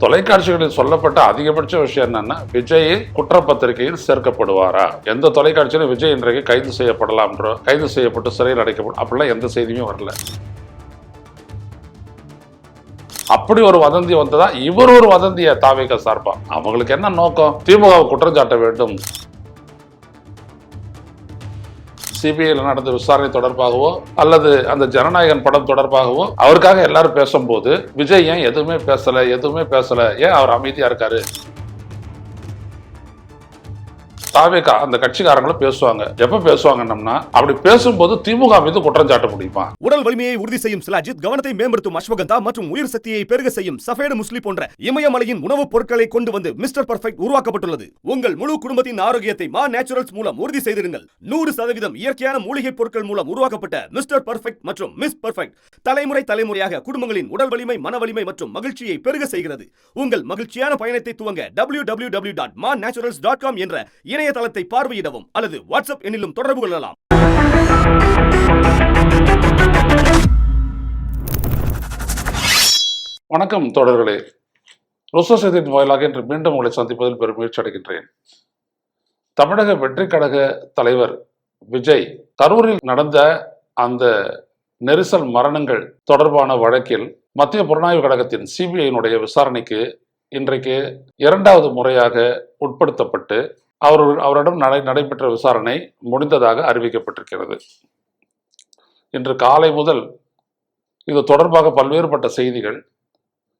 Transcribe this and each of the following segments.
தொலைக்காட்சிகளில் சொல்லப்பட்ட அதிகபட்ச விஷயம் என்னன்னா, விஜய் குற்றப்பத்திரிகையில் சேர்க்கப்படுவாரா? எந்த தொலைக்காட்சியிலும் விஜய் இன்றைக்கு கைது செய்யப்படலாம்ன்றோ, கைது செய்யப்பட்டு சிறையில் அடைக்கப்படும் அப்படிலாம் எந்த செய்தியுமே வரல. அப்படி ஒரு வதந்தி வந்ததா? இவர் ஒரு வதந்திய தாவேக சார்பா அவங்களுக்கு என்ன நோக்கம்? திமுகவை குற்றம் சாட்ட வேண்டும். சிபிஐல நடந்த விசாரணை தொடர்பாகவோ அல்லது அந்த ஜனநாயகன் படம் தொடர்பாகவோ அவருக்காக எல்லாரும் பேசும்போது விஜய் ஏன் எதுவுமே பேசல, ஏன் அவர் அமைதியா இருக்காரு? தாவேகா அந்த கட்சிக்காரங்களும் பேசுவாங்க. எப்ப பேசுவாங்கன்னா, அப்படி பேசும்போது திமுக மீது குற்றம் சாட்ட முடியுமா? உடல் வலிமையை உறுதி செய்யும் சிலாஜித், கவனத்தை மேம்படுத்தும் அஸ்வகந்தா மற்றும் உயிர் சக்தியை பெருக செய்யும் சஃபேடு முஸ்லி போன்ற இமயமலையின் உணவுப் பொருட்களை கொண்டு வந்து மிஸ்டர் பர்ஃபெக்ட் உருவாக்கப்பட்டுள்ளது. உங்கள் முழு குடும்பத்தின் ஆரோக்கியத்தை மா நேச்சுரல்ஸ் மூலம் உறுதி செய்திருங்கள். 100% இயற்கையான மூலிகை பொருட்கள் மூலம் உருவாக்கப்பட்ட மிஸ்டர் பர்ஃபெக்ட் மற்றும் மிஸ் பர்ஃபெக்ட் தலைமுறையாக குடும்பங்களின் உடல் வலிமை, மன வலிமை மற்றும் மகிழ்ச்சியை பெருக செய்கிறது. உங்கள் மகிழ்ச்சியான பயணத்தை துவங்க www.mannaturals.com என்ற இணையதளத்தை பார்வையிடவும் அல்லது வாட்ஸ்அப் எண்ணிலும் தொடர்பு கொள்ளலாம். வணக்கம் தோழர்களே, ருசோ செய்தியின் வாயிலாக இன்று மீண்டும் உங்களை சந்திப்பதில் பெரும் முயற்சி அடைகின்றேன். தமிழக வெற்றி கழக தலைவர் விஜய் கரூரில் நடந்த அந்த நெரிசல் மரணங்கள் தொடர்பான வழக்கில் மத்திய புலனாய்வு கழகத்தின் சிபிஐனுடைய விசாரணைக்கு இன்றைக்கு 2வது முறையாக உட்படுத்தப்பட்டு அவரிடம் நடைபெற்ற விசாரணை முடிந்ததாக அறிவிக்கப்பட்டிருக்கிறது. இன்று காலை முதல் இது தொடர்பாக பல்வேறுபட்ட செய்திகள்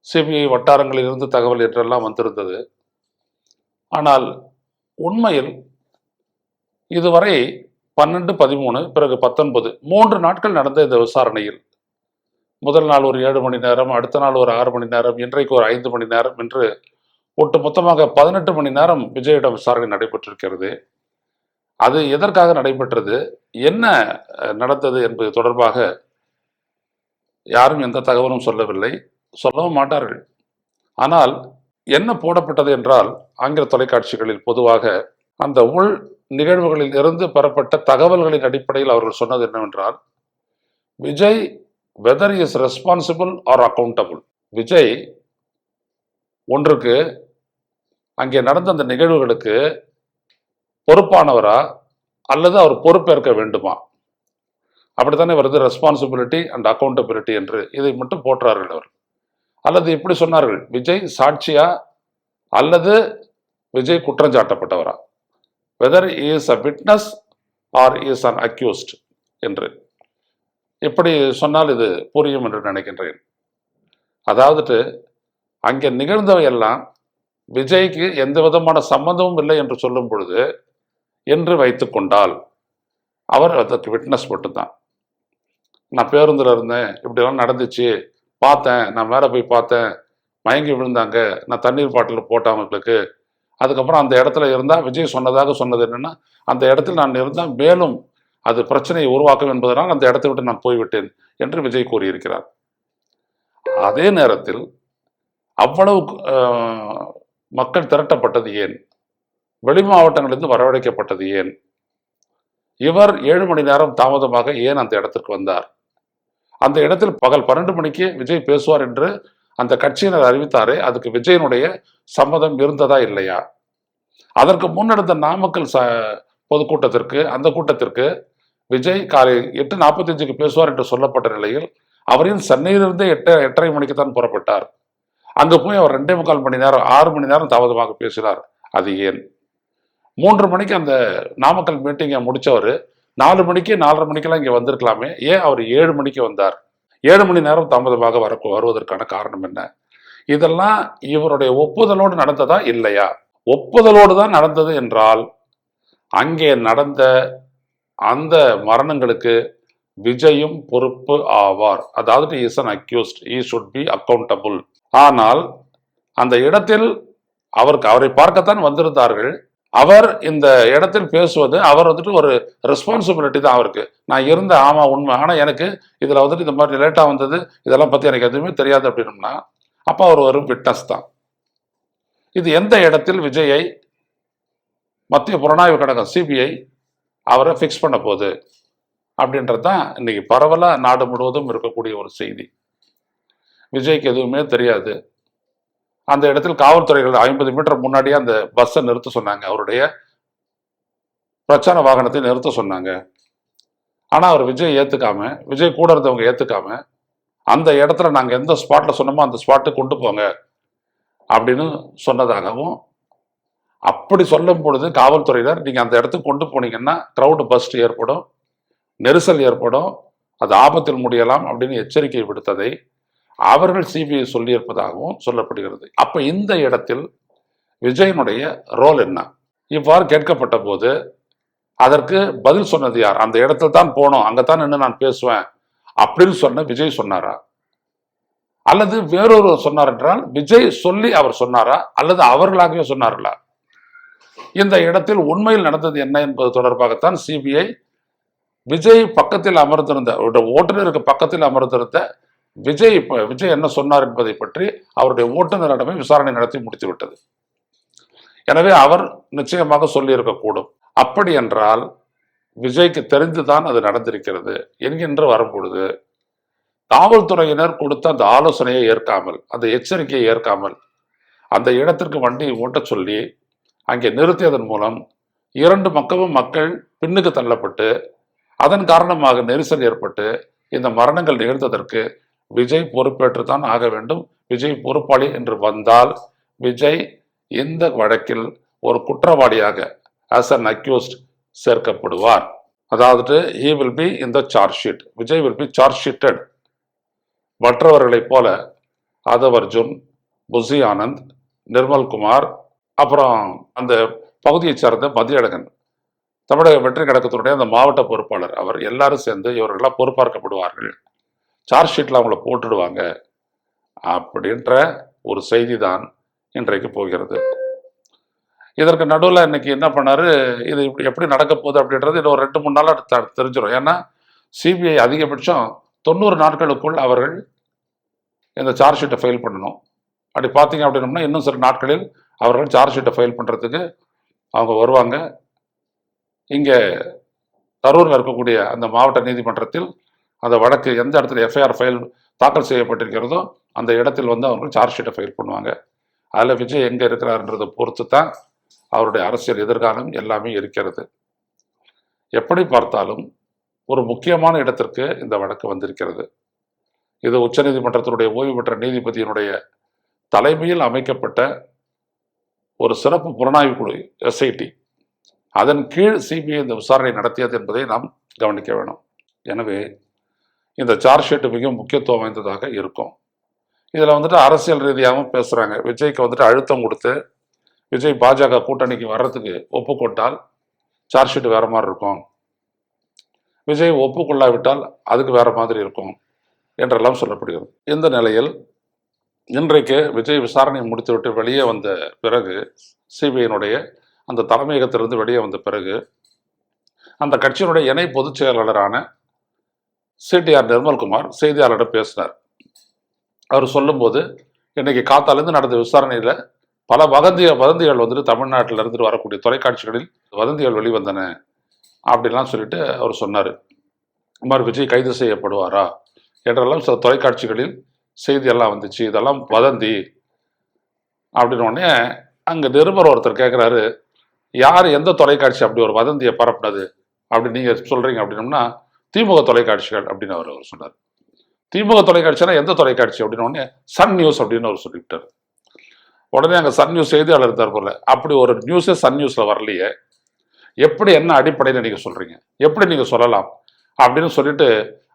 சிபிஐ வட்டாரங்களில் இருந்து தகவல் என்றெல்லாம் வந்திருந்தது. ஆனால் உண்மையில் இதுவரை 12, 13, பிறகு 19 3 நாட்கள் நடந்த இந்த விசாரணையில் முதல் நாள் ஒரு 7 மணி நேரம், அடுத்த நாள் ஒரு 6 மணி நேரம், இன்றைக்கு ஒரு 5 மணி நேரம் என்று ஒட்டு மொத்தமாக 18 மணி நேரம் விஜயிடம் விசாரணை நடைபெற்றிருக்கிறது. அது எதற்காக நடைபெற்றது, என்ன நடந்தது என்பது தொடர்பாக யாரும் எந்த தகவலும் சொல்லவில்லை, சொல்லவும் மாட்டார்கள். ஆனால் என்ன போடப்பட்டது என்றால், ஆங்கில தொலைக்காட்சிகளில் பொதுவாக அந்த உள் நிகழ்வுகளில் இருந்து பெறப்பட்ட தகவல்களின் அடிப்படையில் அவர்கள் சொன்னது என்னவென்றால், Vijay whether is responsible or accountable. Vijay ஒன்றுக்கு அங்கே நடந்த அந்த நிகழ்வுகளுக்கு பொறுப்பானவரா அல்லது அவர் பொறுப்பேற்க வேண்டுமா, அப்படித்தானே வருது ரெஸ்பான்சிபிலிட்டி அண்ட் அக்கௌண்டபிலிட்டி என்று. இதை மட்டும் போற்றார்கள் அவர். அல்லது இப்படி சொன்னார்கள், விஜய் சாட்சியா அல்லது விஜய் குற்றம் சாட்டப்பட்டவரா, whether is a witness or is an accused என்று. இப்படி சொன்னால் இது புரியும் என்று நினைக்கின்றேன். அதாவது அங்கே நிகழ்ந்தவையெல்லாம் விஜய்க்கு எந்த விதமான சம்பந்தமும் இல்லை என்று சொல்லும் பொழுது என்று வைத்துக்கொண்டால் அவர் அதற்கு விட்னஸ் மட்டும்தான். நான் பேருந்தில் இருந்தேன், இப்படிலாம் நடந்துச்சு, பார்த்தேன், நான் மேலே போய் பார்த்தேன், மயங்கி விழுந்தாங்க, நான் தண்ணீர் பாட்டில் போட்டேன் அவங்களுக்கு, அதுக்கப்புறம் அந்த இடத்துல இருந்தால் விஜய் சொன்னது என்னென்னா, அந்த இடத்தில் நான் இருந்தால் மேலும் அது பிரச்சனையை உருவாக்கும் என்பதனால் அந்த இடத்தை விட்டு நான் போய்விட்டேன் என்று விஜய் கூறியிருக்கிறார். அதே நேரத்தில் அவ்வளவு மக்கள் திரட்டப்பட்டது ஏன், வெளி மாவட்டங்களிலிருந்து வரவழைக்கப்பட்டது ஏன், இவர் 7 மணி நேரம் தாமதமாக ஏன் அந்த இடத்திற்கு வந்தார், அந்த இடத்தில் பகல் 12 மணிக்கு விஜய் பேசுவார் என்று அந்த கட்சியினர் அறிவித்தாரே, அதுக்கு விஜயனுடைய சம்மதம் இருந்ததா இல்லையா? அதற்கு முன்னெடுத்த நாமக்கல் பொதுக்கூட்டத்திற்கு, அந்த கூட்டத்திற்கு விஜய் காலை 8:45க்கு பேசுவார் என்று சொல்லப்பட்ட நிலையில் அவரின் சென்னையிலிருந்து 8:30 மணிக்கு தான் புறப்பட்டார். அங்கு போய் அவர் 2.25 மணி நேரம், 6 மணி நேரம் தாமதமாக பேசினார். அது ஏன்? 3 மணிக்கு அந்த நாமக்கல் மீட்டிங்கை முடிச்சவர் 4 மணிக்கு 4:30 மணிக்கெல்லாம் இங்கே வந்திருக்கலாமே, ஏன் அவர் 7 மணிக்கு வந்தார்? 7 மணி நேரம் தாமதமாக வருவதற்கான காரணம் என்ன? இதெல்லாம் இவருடைய ஒப்புதலோடு நடந்ததா இல்லையா? ஒப்புதலோடு தான் நடந்தது என்றால் அங்கே நடந்த அந்த மரணங்களுக்கு விஜயும் பொறுப்பு ஆவார். அதாவது is an accused, he should be accountable. ஆனால் அந்த இடத்தில் அவரை பார்க்கத்தான் வந்திருந்தார்கள். அவர் இந்த இடத்தில் பேசுவது, அவர் வந்துட்டு ஒரு ரெஸ்பான்சிபிலிட்டி தான் அவருக்கு. நான் இருந்த ஆமா உண்மை, ஆனால் எனக்கு இதில் வந்துட்டு இந்த மாதிரி லேட்டாக வந்தது, இதெல்லாம் பற்றி எனக்கு எதுவுமே தெரியாது அப்படின்னம்னா அப்போ அவர் ஒரு விட்னஸ் தான். இது எந்த இடத்தில் விஜயை மத்திய புலனாய்வு கழகம் சிபிஐ அவரை ஃபிக்ஸ் பண்ண போகுது அப்படின்றது தான் இன்னைக்கு பரவலாக நாடு முழுவதும் இருக்கக்கூடிய ஒரு செய்தி. விஜய்க்கு எதுவுமே தெரியாது, அந்த இடத்தில் காவல்துறைகள் 50 மீட்டர் முன்னாடியே அந்த பஸ்ஸை நிறுத்த சொன்னாங்க, அவருடைய பிரச்சார வாகனத்தை நிறுத்த சொன்னாங்க. ஆனா அவர் விஜய் ஏத்துக்காம, விஜய் கூட இருந்தவங்க ஏத்துக்காம, அந்த இடத்துல நாங்க எந்த ஸ்பாட்ல சொன்னோமோ அந்த ஸ்பாட்டுக்கு கொண்டு போங்க அப்படின்னு சொன்னதாகவும், அப்படி சொல்லும் பொழுது காவல்துறையினர் நீங்க அந்த இடத்துக்கு கொண்டு போனீங்கன்னா கிரவுட் பஸ்ட் ஏற்படும், நெரிசல் ஏற்படும், அது ஆபத்தில் முடியலாம் அப்படின்னு எச்சரிக்கை விடுத்ததை அவர்கள் சிபிஐ சொல்லியிருப்பதாகவும் சொல்லப்படுகிறது. அப்ப இந்த இடத்தில் விஜயனுடைய ரோல் என்ன? இவ்வாறு கேட்கப்பட்ட போது அதற்கு பதில் சொன்னது யார்? அந்த இடத்துல தான் போனோம், அங்கத்தான் நின்று நான் பேசுவேன் அப்படின்னு சொன்ன விஜய் சொன்னாரா, அல்லது வேறொரு சொன்னார் என்றால் விஜய் சொல்லி அவர் சொன்னாரா, அல்லது அவர்களாகவே சொன்னார்களா? இந்த இடத்தில் உண்மையில் நடந்தது என்ன என்பது தொடர்பாகத்தான் சிபிஐ விஜய் பக்கத்தில் அமர்ந்திருந்த, ஓட்டுநருக்கு பக்கத்தில் அமர்ந்திருந்த விஜய் என்ன சொன்னார் என்பதை பற்றி அவருடைய ஓட்டுநரிடமே விசாரணை நடத்தி முடித்து விட்டது. எனவே அவர் நிச்சயமாக சொல்லியிருக்கக்கூடும். அப்படி என்றால் விஜய்க்கு தெரிந்துதான் அது நடந்திருக்கிறது என்கின்ற வரும்பொழுது காவல்துறையினர் கொடுத்த அந்த ஆலோசனையை ஏற்காமல், அந்த எச்சரிக்கையை ஏற்காமல் அந்த இடத்திற்கு வண்டியை ஓட்டச் சொல்லி அங்கே நிறுத்தியதன் மூலம் 2 பக்கமும் மக்கள் பின்னுக்கு தள்ளப்பட்டு அதன் காரணமாக நெரிசல் ஏற்பட்டு இந்த மரணங்கள் நிகழ்ந்ததற்கு விஜய் பொறுப்பேற்றுத்தான் ஆக வேண்டும். விஜய் பொறுப்பாளி என்று வந்தால் விஜய் இந்த வழக்கில் ஒரு குற்றவாளியாக as an accused சேர்க்கப்படுவார். அதாவது he will be in the charge sheet. Vijay will be charge sheeted. மற்றவர்களைப் போல ஆதவ் அர்ஜுன், புசி ஆனந்த், நிர்மல்குமார், அப்புறம் அந்த பகுதியைச் சார்ந்த மதியழகன், தமிழக வெற்றி கழகத்தினுடைய அந்த மாவட்ட பொறுப்பாளர், அவர் எல்லாரும் சேர்ந்து இவர்களாம் பொறுப்பாக்கப்படுவார்கள், சார்ஜ் ஷீட்ல அவங்கள போட்டுடுவாங்க அப்படின்ற ஒரு செய்தி தான் இன்றைக்கு போகிறது. இதற்கு நடுவில் இன்னைக்கு என்ன பண்ணாரு, இது எப்படி நடக்க போகுது அப்படின்றது இன்னும் ஒரு 2-3 நாளாக தெரிஞ்சிடும். ஏன்னா சிபிஐ அதிகபட்சம் 90 நாட்களுக்குள் அவர்கள் இந்த சார்ஜ் ஷீட்டை ஃபைல் பண்ணணும். அப்படி பார்த்தீங்க அப்படின்னோம்னா இன்னும் சில நாட்களில் அவர்கள் சார்ஜ் ஷீட்டை ஃபைல் பண்ணுறதுக்கு அவங்க வருவாங்க. இங்கே கரூரில் இருக்கக்கூடிய அந்த மாவட்ட நீதிமன்றத்தில் அந்த வழக்கு எந்த இடத்துல எஃப்ஐஆர் ஃபைல் தாக்கல் செய்யப்பட்டிருக்கிறதோ அந்த இடத்தில் வந்து அவர்கள் சார்ஜ் ஷீட்டை ஃபைல் பண்ணுவாங்க. அதில் விஜய் எங்கே இருக்கிறாருன்றதை பொறுத்து தான் அவருடைய அரசியல் எதிர்காலம் எல்லாமே இருக்கிறது. எப்படி பார்த்தாலும் ஒரு முக்கியமான இடத்திற்கு இந்த வழக்கு வந்திருக்கிறது. இது உச்சநீதிமன்றத்தினுடைய ஓய்வு பெற்ற நீதிபதியினுடைய தலைமையில் அமைக்கப்பட்ட ஒரு சிறப்பு புலனாய்வு குழு எஸ்ஐடி, அதன் கீழ் சிபிஐ இந்த விசாரணை நடத்தியது என்பதை நாம் கவனிக்க வேணும். எனவே இந்த சார்ஜ் ஷீட் மிக முக்கியத்துவம் வாய்ந்ததாக இருக்கும். இதில் வந்துட்டு அரசியல் ரீதியாகவும் பேசுகிறாங்க. விஜய்க்கு வந்துட்டு அழுத்தம் கொடுத்து விஜய் பாஜக கூட்டணிக்கு வர்றதுக்கு ஒப்புக்கொண்டால் சார்ஜ் ஷீட் வேற மாதிரி இருக்கும், விஜய் ஒப்புக்கொள்ளாவிட்டால் அதுக்கு வேற மாதிரி இருக்கும் என்றெல்லாம் சொல்லப்படுகிறது. இந்த நிலையில் இன்றைக்கு விஜய் விசாரணை முடித்துவிட்டு வெளியே வந்த பிறகு, சிபிஐனுடைய அந்த தலைமையகத்திலிருந்து வெளியே வந்த பிறகு, அந்த கட்சியினுடைய இணை பொதுச் செயலாளரான சிடிஆர் நிர்மல்குமார் செய்தியாளரிடம் பேசினார். அவர் சொல்லும்போது இன்னைக்கு காத்தாலேருந்து நடந்த விசாரணையில் பல வதந்திகள் வந்துட்டு தமிழ்நாட்டில் இருந்து வரக்கூடிய தொலைக்காட்சிகளில் வதந்திகள் வெளிவந்தன அப்படிலாம் சொல்லிட்டு அவர் சொன்னார். இந்த மாதிரி விஜய் கைது செய்யப்படுவாரா என்றெல்லாம் சில தொலைக்காட்சிகளில் செய்தியெல்லாம் வந்துச்சு, இதெல்லாம் வதந்தி அப்படின்னு உடனே அங்கே நிருபர் ஒருத்தர் கேட்குறாரு, யார் எந்த தொலைக்காட்சி அப்படி ஒரு வதந்தியை பரப்புனது அப்படின்னு நீங்கள் சொல்கிறீங்க அப்படின்னோம்னா திமுக தொலைக்காட்சிகள் அப்படின்னு அவர் சொன்னார். திமுக தொலைக்காட்சினா எந்த தொலைக்காட்சி அப்படின்னு உடனே சன் நியூஸ் அப்படின்னு அவர் சொல்லிவிட்டார். உடனே அங்கே சன் நியூஸ் செய்தியாளர் இருந்தார் போல, அப்படி ஒரு நியூஸே சன் நியூஸில் வரலையே, எப்படி என்ன அடிப்படையில் நீங்கள் சொல்கிறீங்க, எப்படி நீங்கள் சொல்லலாம் அப்படின்னு சொல்லிட்டு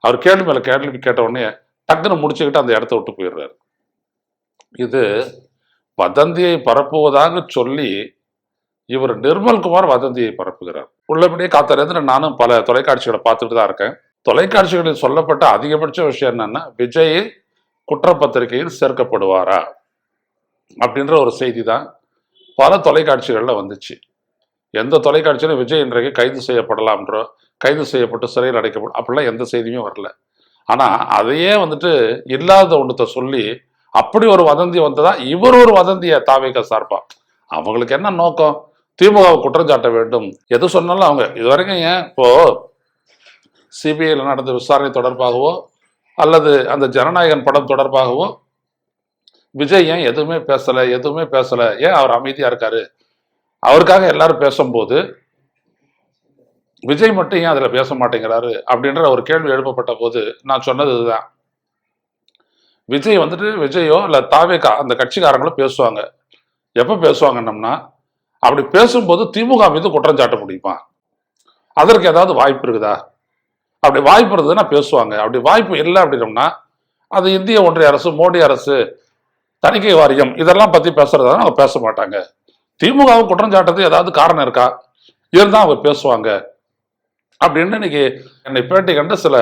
அவர் கேள்வி மேலே கேள்வி கேட்ட உடனே டக்குன்னு முடிச்சுக்கிட்டு அந்த இடத்த விட்டு போயிடுறாரு. இது வதந்தியை பரப்புவதாக சொல்லி இவர் நிர்மல்குமார் வதந்தியை பரப்புகிறார். உள்ளபடியே காத்திருந்து நானும் பல தொலைக்காட்சிகளை பார்த்துட்டு தான் இருக்கேன். தொலைக்காட்சிகளில் சொல்லப்பட்ட அதிகபட்ச விஷயம் என்னன்னா, விஜய் குற்றப்பத்திரிகையில் சேர்க்கப்படுவாரா அப்படின்ற ஒரு செய்தி தான் பல தொலைக்காட்சிகளில் வந்துச்சு. எந்த தொலைக்காட்சியிலும் விஜய் இன்றைக்கு கைது செய்யப்படலாம்ன்றோ, கைது செய்யப்பட்டு சிறையில் அடைக்கப்படும் அப்படிலாம் எந்த செய்தியுமே வரல. ஆனால் அதையே வந்துட்டு இல்லாத ஒன்றத்தை சொல்லி அப்படி ஒரு வதந்தி வந்ததா இவர் ஒரு வதந்தியை தாவேக சார்பா. அவங்களுக்கு என்ன நோக்கம்? திமுகவை குற்றம் சாட்ட வேண்டும். எது சொன்னாலும் அவங்க இதுவரைக்கும் ஏன் இப்போ சிபிஐயில் நடந்த விசாரணை தொடர்பாகவோ அல்லது அந்த ஜனநாயகன் படம் தொடர்பாகவோ விஜய் ஏன் எதுவுமே பேசல, ஏன் அவர் அமைதியா இருக்காரு, அவருக்காக எல்லாரும் பேசும்போது விஜய் மட்டும் ஏன் அதுல பேச மாட்டேங்கிறாரு அப்படின்ற ஒரு கேள்வி எழுப்பப்பட்ட போது நான் சொன்னது இதுதான். விஜய் விஜயோ இல்ல தாவேகா அந்த கட்சிக்காரங்களும் பேசுவாங்க. எப்ப பேசுவாங்கன்னா, அப்படி பேசும்போது திமுக மீது குற்றம் சாட்ட முடியுமா, அதற்கு ஏதாவது வாய்ப்பு இருக்குதா, அப்படி வாய்ப்பு இருந்ததுன்னா பேசுவாங்க. அப்படி வாய்ப்பு இல்லை அப்படின்னோம்னா அது இந்திய ஒன்றிய அரசு, மோடி அரசு, தணிக்கை வாரியம் இதெல்லாம் பத்தி பேசுறதா அவங்க பேச மாட்டாங்க. திமுகவும் குற்றம் சாட்டது ஏதாவது காரணம் இருக்கா, இருந்தா அவங்க பேசுவாங்க அப்படின்னு இன்னைக்கு என்னை பேட்டி கண்ட சில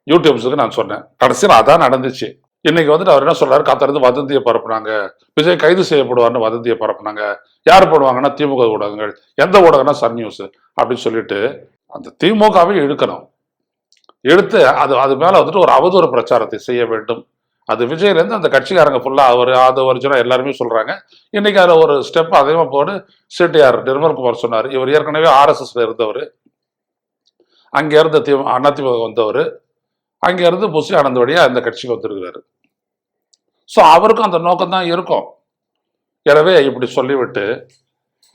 யூடியூப்ஸுக்கு நான் சொன்னேன். கடைசியில் அதான் நடந்துச்சு. இன்னைக்கு அவர் என்ன சொல்றாரு, காத்திருந்து வதந்தியை பரப்புனாங்க, விஜய் கைது செய்யப்படுவார்னு வதந்தியை பரப்புனாங்க. யார் போடுவாங்கன்னா திமுக ஊடகங்கள், எந்த ஊடகம்னா சன் நியூஸ் அப்படின்னு சொல்லிட்டு அந்த திமுகவை இழுக்கணும். எடுத்து அது மேல ஒரு அவதூறு பிரச்சாரத்தை செய்ய வேண்டும். அது விஜயிலேருந்து அந்த கட்சிக்காரங்க ஃபுல்லா அது ஒரிஜினல் எல்லாருமே சொல்றாங்க. இன்னைக்கு அதில் ஒரு ஸ்டெப் அதிகமா போடு சிடிஆர் நிர்மல்குமார் சொன்னார். இவர் ஏற்கனவே ஆர்எஸ்எஸ்ல இருந்தவர், அங்க இருந்து அதிமுக வந்தவர், அங்க இருந்து புஷி ஆனந்த் வழியா அந்த கட்சிக்கு வந்திருக்கிறாரு. ஸோ அவருக்கும் அந்த நோக்கம் தான் இருக்கும். எனவே இப்படி சொல்லிவிட்டு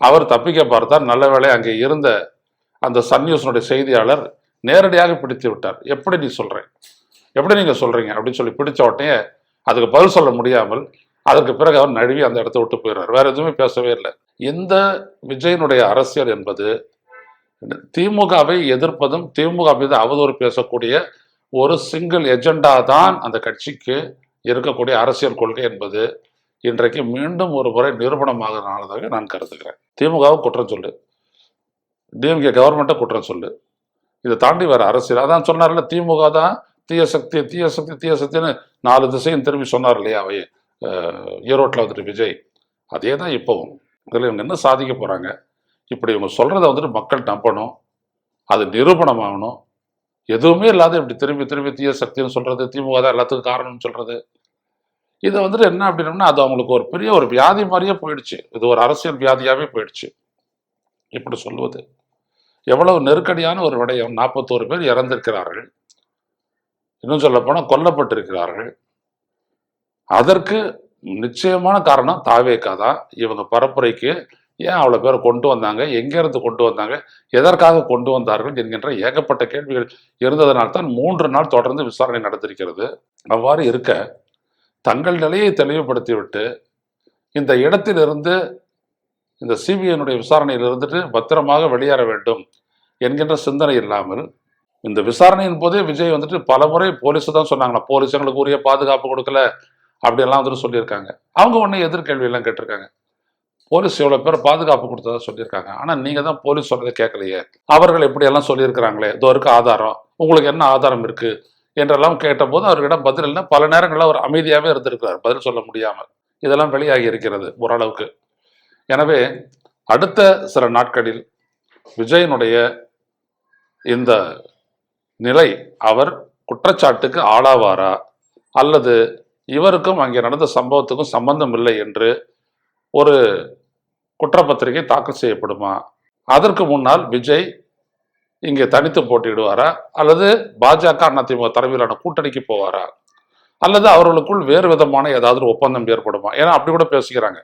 அவர் தப்பிக்க பார்த்தார். நல்ல வேளை அங்கே இருந்த அந்த சன் நியூஸினுடைய செய்தியாளர் நேரடியாக பிடித்து விட்டார். எப்படி நீங்க சொல்றீங்க அப்படின்னு சொல்லி பிடிச்ச உடனே அதுக்கு பதில் சொல்ல முடியாமல் அதற்கு பிறகு அவர் நழுவி அந்த இடத்த விட்டு போயிடுறார். வேற எதுவுமே பேசவே இல்லை. இந்த விஜயனுடைய அரசியல் என்பது திமுகவை எதிர்ப்பதும் திமுக மீது அவதூறு பேசக்கூடிய ஒரு சிங்கிள் எஜெண்டா தான் அந்த கட்சிக்கு இருக்கக்கூடிய அரசியல் கொள்கை என்பது இன்றைக்கு மீண்டும் ஒரு முறை நிரூபணமாகிறதாக நான் கருதுகிறேன். திமுகவும் குற்றம் சொல்லு, டிஎம்கே கவர்மெண்ட்டை குற்றம் சொல்லு, இதை தாண்டி வேற அரசியல். அதான் சொன்னார்ல, திமுக தான் தீய சக்தின்னு 4 திசையும் திரும்பி சொன்னார் இல்லையா அவை ஈரோட்டில் விஜய். அதே தான் இப்போவும். இதில் இவங்க என்ன சாதிக்க போறாங்க, இப்படி இவங்க சொல்றதை மக்கள் நம்பணும், அது நிரூபணமாகணும். எதுவுமே இல்லாத இப்படி திரும்பி தீய சக்தின்னு சொல்றது, திமுக தான் எல்லாத்துக்கும் காரணம்னு சொல்றது, இதை என்ன அப்படின்னா அது அவங்களுக்கு ஒரு பெரிய ஒரு வியாதி மாதிரியே போயிடுச்சு. இது ஒரு அரசியல் வியாதியாவே போயிடுச்சு. இப்படி சொல்லுவது எவ்வளவு நெருக்கடியான ஒரு விடயம். 41 பேர் இறந்திருக்கிறார்கள், இன்னும் சொல்ல போனால் கொல்லப்பட்டிருக்கிறார்கள். அதற்கு நிச்சயமான காரணம் தாவேகா தான். இவங்க பரப்புரைக்கு ஏன் அவ்வளோ பேரை கொண்டு வந்தாங்க, எங்கேருந்து கொண்டு வந்தாங்க, எதற்காக கொண்டு வந்தார்கள் என்கின்ற ஏகப்பட்ட கேள்விகள் இருந்ததனால்தான் 3 நாள் தொடர்ந்து விசாரணை நடந்திருக்கிறது. அவ்வாறு இருக்க தங்கள் நிலையை தெளிவுபடுத்திவிட்டு இந்த இடத்திலிருந்து, இந்த சிபிஐனுடைய விசாரணையில் இருந்துட்டு பத்திரமாக வெளியேற வேண்டும் என்கின்ற சிந்தனை இல்லாமல், இந்த விசாரணையின் போதே விஜய் பல முறை போலீஸ் தான் சொன்னாங்களா, போலீஸ் எங்களுக்கு உரிய பாதுகாப்பு கொடுக்கல அப்படியெல்லாம் சொல்லியிருக்காங்க. அவங்க ஒன்றும் எதிர்கேள்வி எல்லாம் கேட்டிருக்காங்க. போலீஸ் எவ்வளவு பேர் பாதுகாப்பு கொடுத்ததா சொல்லியிருக்காங்க. ஆனா நீங்க தான் போலீஸ் சொல்றதை கேட்கலையே, அவர்கள் எப்படி எல்லாம் சொல்லியிருக்கிறாங்களே, இதோ இருக்கு ஆதாரம், உங்களுக்கு என்ன ஆதாரம் இருக்கு என்றெல்லாம் கேட்டபோது அவர்களிடம் பதில் இல்லை. பல நேரங்களில் அவர் அமைதியாகவே இருந்திருக்கிறார், பதில் சொல்ல முடியாமல். இதெல்லாம் வெளியாகி இருக்கிறது ஓரளவுக்கு. எனவே அடுத்த சில நாட்களில் விஜயனுடைய இந்த நிலை, அவர் குற்றச்சாட்டுக்கு ஆளாவாரா அல்லது இவருக்கும் அங்கே நடந்த சம்பவத்துக்கும் சம்பந்தம் இல்லை என்று ஒரு குற்றப்பத்திரிகை தாக்கல் செய்யப்படுமா, அதற்கு முன்னால் விஜய் இங்கே தனித்து போட்டியிடுவாரா அல்லது பாஜக அதிமுக தலைமையிலான கூட்டணிக்கு போவாரா அல்லது அவர்களுக்குள் வேறு விதமான ஏதாவது ஒப்பந்தம் ஏற்படுமா? ஏன்னா அப்படி கூட பேசிக்கிறாங்க,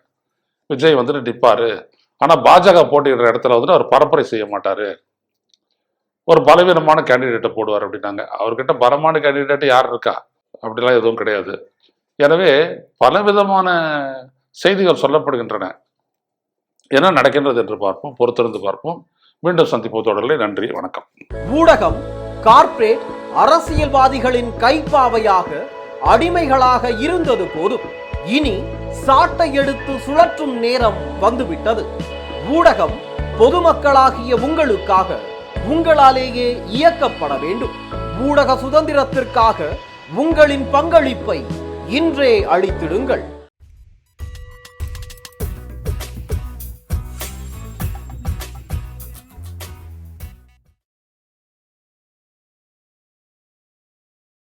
விஜய் நிற்பாரு, ஆனா பாஜக போட்டியிடுற இடத்துல அவர் பரப்புரை செய்ய மாட்டாரு, ஒரு பலவீனமான கேண்டிடேட்டை போடுவார் அப்படின்னாங்க. அவர்கிட்ட பலமான கேண்டிடேட் யார் இருக்கா? அப்படிலாம் எதுவும் கிடையாது. எனவே பலவிதமான செய்திகள் சொல்லப்படுகின்றன. என்ன நடக்கின்றது என்று பார்ப்போம், பொறுத்திருந்து பார்ப்போம். மீண்டும் சந்திப்போம் தொடர்களை. நன்றி, வணக்கம். ஊடகம் கார்ப்பரேட் அரசியல்வாதிகளின் கைப்பாவையாக அடிமைகளாக இருந்தது போதும், இனி சாட்டை எடுத்து சுழற்றும் நேரம் வந்துவிட்டது. ஊடகம் பொதுமக்களாகிய உங்களுக்காக, உங்களாலேயே இயக்கப்பட வேண்டும். ஊடக சுதந்திரத்திற்காக உங்களின் பங்களிப்பை இன்றே அளித்திடுங்கள்.